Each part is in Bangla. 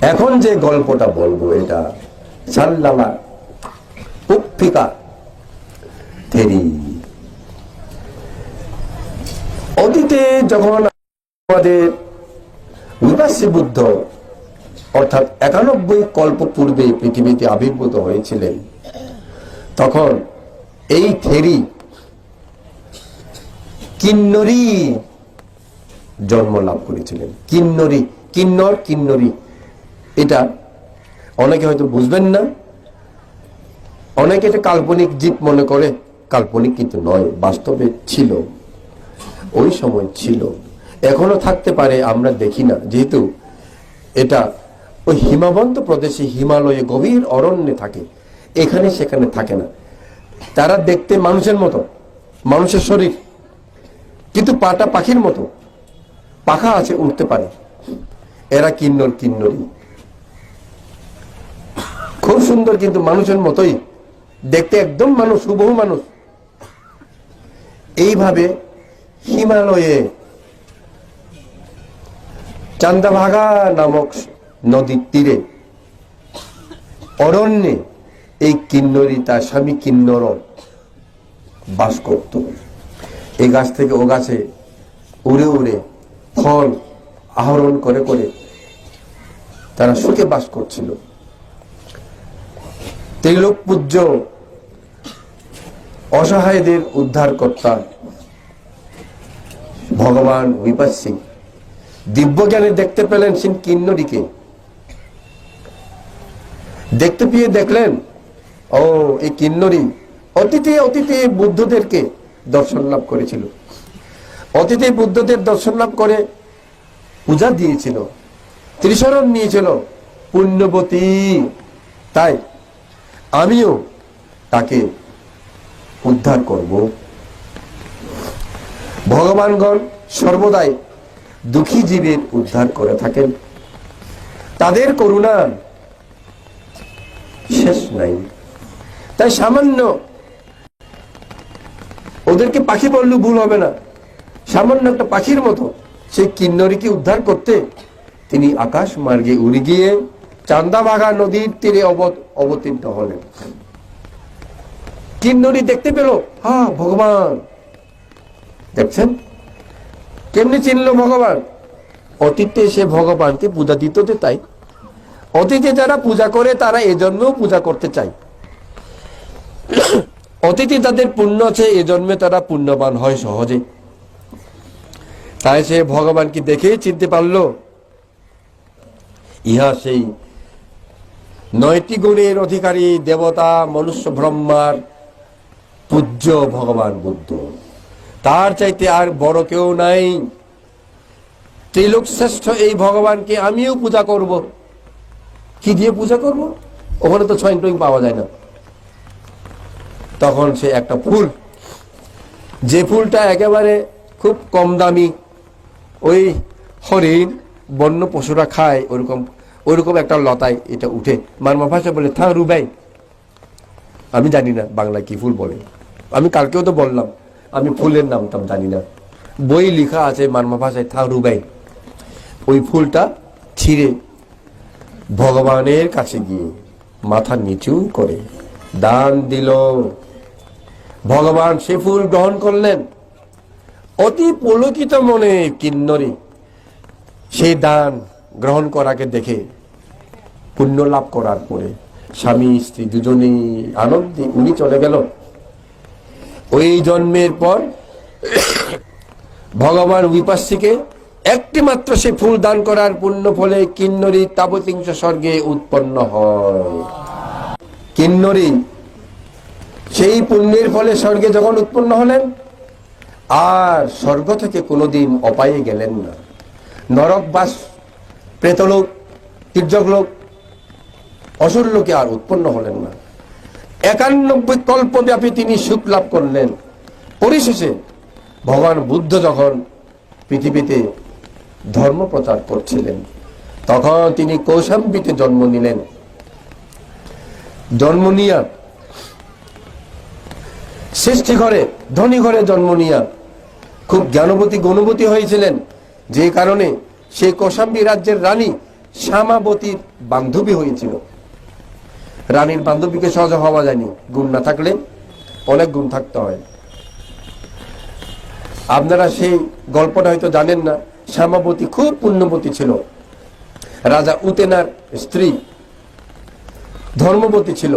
এখন যে গল্পটা বলবো এটা সাল্লামা পুফিকা থেরি। অতীতে যখন আমাদের বিপাসী বুদ্ধ অর্থাৎ 91 কল্প পূর্বে পৃথিবীতে আবির্ভূত হয়েছিলেন, তখন এই থেরি কিন্নরী জন্ম লাভ করেছিলেন। কিন্নরী, কিন্নর, কিন্নরী, এটা অনেকে হয়তো বুঝবেন না। অনেকে এটা কাল্পনিক জীব মনে করে, কাল্পনিক কিন্তু নয়, বাস্তবে ছিল, ওই সময় ছিল, এখনো থাকতে পারে, আমরা দেখি না, যেহেতু এটা ওই হিমাবন্ত প্রদেশে হিমালয়ে গভীর অরণ্যে থাকে, এখানে সেখানে থাকে না। তারা দেখতে মানুষের মতো, মানুষের শরীর, কিন্তু পাটা পাখির মতো, পাখা আছে, উঠতে পারে। এরা কিন্নর, কিন্নরী, খুব সুন্দর, কিন্তু মানুষের মতোই দেখতে, একদম মানুষ, হুবহু মানুষ। এইভাবে হিমালয়ে চান্দাভাগা নামক নদীর তীরে অরণ্যে এই কিন্নরী তার স্বামী কিন্নর বাস করত। এই গাছ থেকে ও গাছে উড়ে উড়ে ফল আহরণ করে করে তারা সুখে বাস করছিল। ত্রিলোক পূজ্য অসহায়দের উদ্ধারকর্তা ভগবান বিপাসী দিব্যজ্ঞানে দেখতে পেলেন সেই কিন্নরীকে। দেখতে পেয়ে দেখলেন, ও এই কিন্নরী অতীতে অতীতে বুদ্ধদেরকে দর্শন লাভ করেছিল, অতীতে বুদ্ধদের দর্শন লাভ করে পূজা দিয়েছিল, ত্রিশরণ নিয়েছিল, পুণ্যবতী। তাই আমিও তাকে উদ্ধার করব। ভগবানগণ সর্বদাই দুঃখী জীবের উদ্ধার করে থাকেন, তাদের করুণা শেষ নাই। তাই সামান্য, ওদেরকে পাখি বললেও ভুল হবে না, সামান্য একটা পাখির মতো সেই কিন্নরীকে উদ্ধার করতে তিনি আকাশ মার্গে উড়ে গিয়ে চান্দাভাগা নদীর তীরে অবতীর্ণ হলেন। কিন্নরী দেখতে পেল, হ্যাঁ ভগবান। দেখছেন কেমনি চিনল ভগবান? অতীতে সে ভগবানকে পূজা দিত, তাই অতীতে যারা পূজা করে তারা এজন্যও পূজা করতে চায়। অতীতে তাদের পুণ্য আছে, এজন্মে তারা পুণ্যবান হয় সহজে। তাই সে ভগবানকে দেখে চিনতে পারল, ইহা সেই 9টি গুণের অধিকারী দেবতা মনুষ্য ব্রহ্মার পূজ্য ভগবান বুদ্ধ। তার চাইতে আর বড় কেউ নাই। ত্রিলোক শ্রেষ্ঠ এই ভগবানকে আমিও পূজা করব। কি দিয়ে পূজা করব? ওখানে তো ছয়ং টয়ং পাওয়া যায় না। তখন সে একটা ফুল, যে ফুলটা একেবারে খুব কম দামি, ওই হরিণ বন্য পশুরা খায়, ওইরকম একটা লতায় এটা উঠে। মারমা ভাষা বলে থা রুবাই, আমি জানি না বাংলায় কি ফুল বলে। আমি কালকেও তো বললাম আমি ফুলের নামটা জানি না, বই লেখা আছে মারমা ভাষায় থা রুবাই। ওই ফুলটা ছিঁড়ে ভগবানের কাছে গিয়ে মাথা নিচু করে দান দিল। ভগবান সে ফুল গ্রহণ করলেন। অতি পুলকিত মনে কিন্নরী সেই দান গ্রহণ করাকে দেখে পুণ্য লাভ করার পরে স্বামী স্ত্রী দুজনেই আনন্দে উনি চলে গেল। ওই জন্মের পর ভগবান বিপাসীকে একটি মাত্র সে ফুল দান করার পুণ্য ফলে কিন্নরী তাবতিংশ স্বর্গে উৎপন্ন হয়। কিন্নরী সেই পুণ্যের ফলে স্বর্গে যখন উৎপন্ন হলেন, আর স্বর্গ থেকে কোনোদিন অপায়ে গেলেন না। নরকবাস, প্রেতলোক, তির্যকলোক, অসুর লোকে আর উৎপন্ন হলেন না। 91 কল্পব্যাপী তিনি সুখ লাভ করলেন। পরিশেষে ভগবান বুদ্ধ যখন পৃথিবীতে ধর্ম প্রচার করছিলেন, তখন তিনি কৌশাম্বীতে জন্ম নিলেন। জন্ম নিয়া সৃষ্টি ঘরে, ধনী ঘরে জন্ম নিয়া খুব জ্ঞানবতী গুণবতী হয়েছিলেন, যে কারণে সেই কৌশাম্বী রাজ্যের রানী শ্যামাবতীর বান্ধবী হয়েছিল। রানীর বান্ধবীকে সহজে হওয়া যায়নি, গুণ না থাকলে অনেক গুণ থাকতে হয়। আপনারা সেই গল্পটা হয়তো জানেন না। শ্যামাবতী খুব পুণ্যবতী ছিল, রাজা উতেনার স্ত্রী, ধর্মবতী ছিল,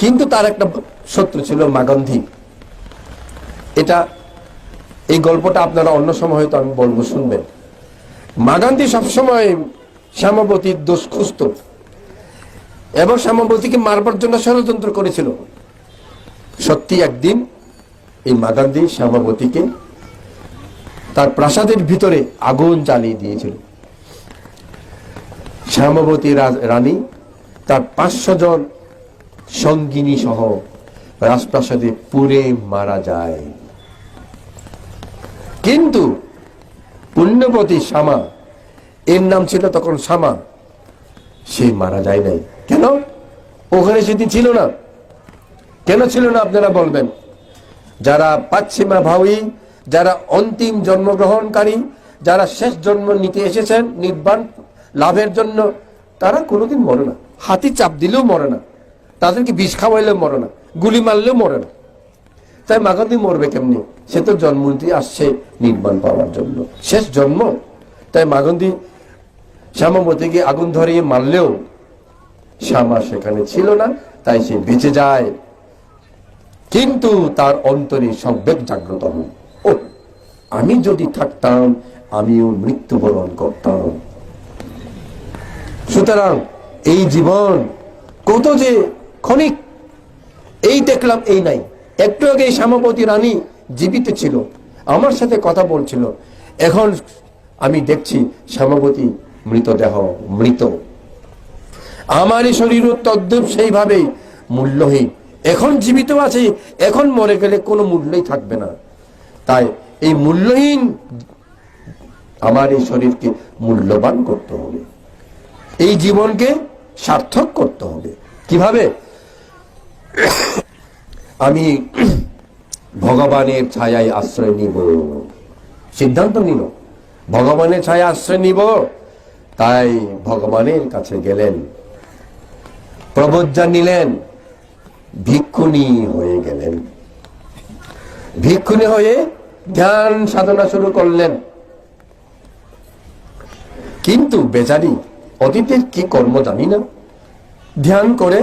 কিন্তু তার একটা শত্রু ছিল মাগন্ধী। এই গল্পটা আপনারা অন্য সময় হয়তো আমি বলবো, শুনবেন। মাগন্ধী সবসময় শ্যামাবতীর দোষ খুঁজত এবং শ্যামাবতীকে মারবার জন্য ষড়যন্ত্র করেছিল। সত্যি একদিন এই মাগন্ধী শ্যামাবতীকে তার প্রাসাদের ভিতরে আগুন জ্বালিয়ে দিয়েছিল। শ্যামাবতী রানী তার 500 জন সঙ্গিনী সহ রাজপ্রাসাদে পুড়ে মারা যায়। কিন্তু পুণ্যবতী শ্যামা, এর নাম ছিল তখন শ্যামা, সে মারা যায় নাই। কেন? ওখানে সেটি ছিল না। কেন ছিল না আপনারা বলবেন? যারা পাচ্ছিমা ভাবী, যারা অন্তিম জন্মগ্রহণকারী, যারা শেষ জন্ম নিতে এসেছেন নির্বাণ লাভের জন্য, তারা কোনোদিন মরে না। হাতি চাপ দিলেও মরে না, তাদেরকে বিষ খাওয়াইলেও মরে না, গুলি মারলেও মরে না। তাই মাগন্ধী মরবে কেমনি? সে তো জন্ম নিতে আসছে নির্বাণ পাওয়ার জন্য, শেষ জন্ম। তাই মাগন্ধী শ্যামাবতীকে আগুন ধরিয়ে মারলেও শ্যামা সেখানে ছিল না, তাই সে বেঁচে যায়। কিন্তু তার অন্তরে সংবেগ জাগ্রত হয়, ও আমি যদি থাকতাম আমিও মৃত্যুবরণ করতাম। সুতরাং এই জীবন কত যে ক্ষণিক, এই দেখলাম এই নাই। একটু আগে শ্যামাবতী রানী জীবিত ছিল, আমার সাথে কথা বলছিল, এখন আমি দেখছি শ্যামাবতী মৃতদেহ, মৃত। আমারই শরীরও তদ্রূপ সেইভাবেই মূল্যহীন। এখন জীবিত আছে, এখন মরে গেলে কোনো মূল্যই থাকবে না। তাই এই মূল্যহীন আমার এই শরীরকে মূল্যবান করতে হবে, এই জীবনকে সার্থক করতে হবে। কিভাবে? আমি ভগবানের ছায়ায় আশ্রয় নিব, সিদ্ধান্ত নিল ভগবানের ছায়া আশ্রয় নিব। তাই ভগবানের কাছে গেলেন, প্রবজ্জা নিলেন, ভিক্ষুণী হয়ে গেলেন। ভিক্ষুণী হয়ে ধ্যান সাধনা শুরু করলেন। কিন্তু বেচারি অতীতের কি কর্ম জানি না, ধ্যান করে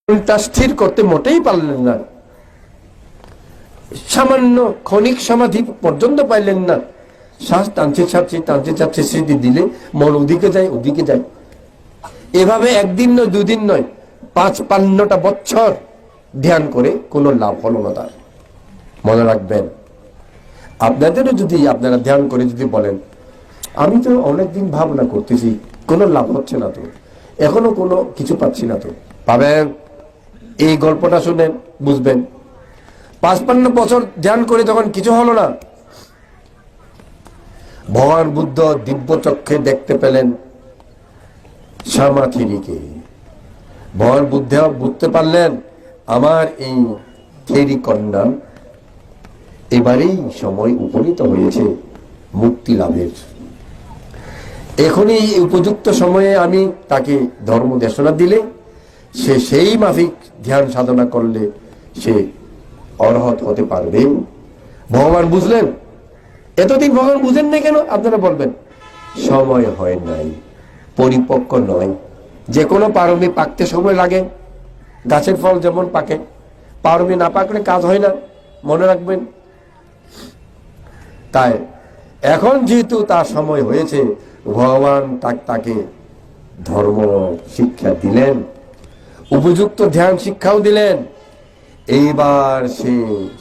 মনটা স্থির করতে মোটেই পারলেন না। সামান্য ক্ষণিক সমাধি পর্যন্ত পাইলেন না। শ্বাস টানছে ছাড়ছে, টানছে ছাড়ছে, স্মৃতি দিলে মন ওদিকে যায়, ওদিকে যায়। এভাবে একদিন নয়, দুদিন নয়, 55টা বছর ধ্যান করে কোনো লাভ হলো না তার। মনে রাখবেন, আপনাদেরও যদি আপনারা ধ্যান করে যদি বলেন আমি তো অনেকদিন ভাবনা করতেছি, কোনো লাভ হচ্ছে না, তো এখনো কোনো কিছু পাচ্ছি না, তো পাবেন। এই গল্পটা শুনেন, বুঝবেন। 55 বছর ধ্যান করে যখন কিছু হলো না, ভগবান বুদ্ধ দিব্য চক্ষে দেখতে পেলেন শ্যামাথিরিকে। ভগবান বুদ্ধ বুঝতে পারলেন আমার এই থেরি কন্যা এবারেই সময় উপনীত হয়েছে মুক্তি লাভের। এখনই উপযুক্ত সময়ে আমি তাকে ধর্ম দেশনা দিলে সে সেই মাফিক ধ্যান সাধনা করলে সে অরহত হতে পারবে। ভগবান বুঝলেন। এতদিন ভগবান বুঝেন না কেন আপনারা বলবেন? সময় হয় নাই, পরিপক্ক নয়। যে কোনো পারমি পাকতে সময় লাগে, গাছের ফল যেমন পাকে, পারমি না পাকলে কাজ হয় না, মনে রাখবেন। তাই এখন যেহেতু তার সময় হয়েছে, ভগবান তাকে ধর্ম শিক্ষা দিলেন, উপযুক্ত ধ্যান শিক্ষাও দিলেন। এইবার সে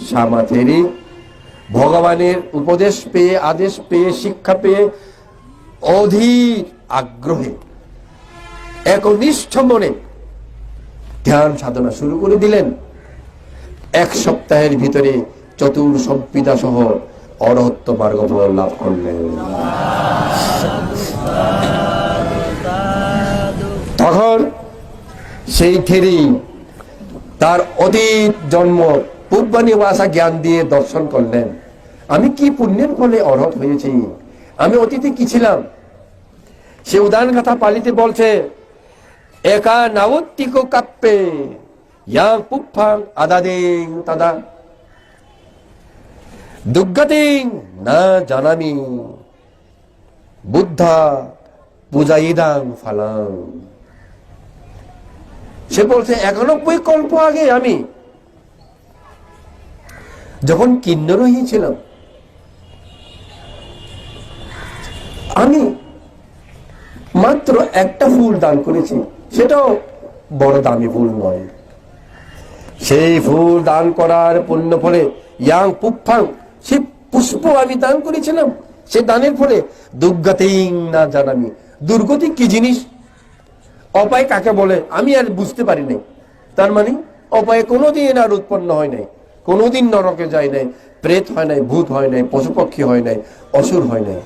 শ্যামাথেরি ভগবানের উপদেশ পেয়ে, আদেশ পেয়ে, শিক্ষা পেয়ে অধীর আগ্রহে একনিষ্ঠ মনে ধ্যান সাধনা শুরু করে দিলেন। 1 সপ্তাহের ভিতরে চতুর সম্পিদা সহ অরহত্ত মার্গফল লাভ করলেন। তখন সেই থেরি তার অতীত জন্ম পূর্বানিবাসা জ্ঞান দিয়ে দর্শন করলেন। আমি কি পুণ্যের ফলে অরহত হয়েছি, আমি অতীতে কি ছিলাম, সে উদান কথা পালিতে বলছে, একা নাবত্তিকো কাপ্পে ইয়াং পুফাং আদাদিং তাদা দুগ্গতিং না জানামি বুদ্ধা পূজাইদাং ফালাং। সে বলছে 91 কল্প আগে আমি যখন কিন্নরই ছিলাম, আমি মাত্র একটা ফুল দান করেছি, সেটাও বড় দামি ফুল নয়। সেই ফুল দান করার পুণ্য ফলে ইয়াং পুফাং, সে পুষ্প আমি দান করেছিলাম, সে দানের ফলে দুর্গতিং না জানামি, দুর্গতি কি জিনিস, অপায় কাকে বলে আমি আর বুঝতে পারি নাই। তার মানে অপায় কোনোদিন আর উৎপন্ন হয় নাই, কোনোদিন নরকে যায় নাই, প্রেত হয় নাই, ভূত হয় নাই, পশু পক্ষী হয় নাই, অসুর হয় নাই।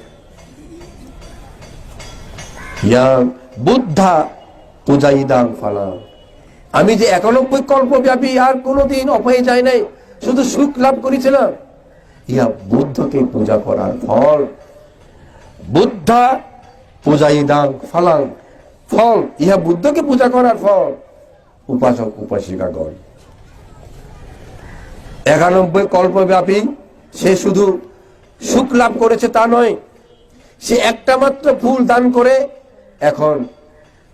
ইয়াং বুদ্ধা পূজাইদাং ফালা, আমি যে 91 কল্পব্যাপী আর কোনোদিন অপায়ে যায় নাই, শুধু সুখ লাভ করেছিলাম, ইহা বুদ্ধকে পূজা করার ফল। বুদ্ধা পূজাইদাং ফালাং, ফল ইহা বুদ্ধকে পূজা করার ফল। উপাসক উপাসিকাগণ 91 কল্পব্যাপী সে শুধু সুখ লাভ করেছে তা নয়, সে একটা মাত্র ফুল দান করে এখন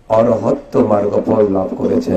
অরহত্ত মার্গ ফল লাভ করেছে।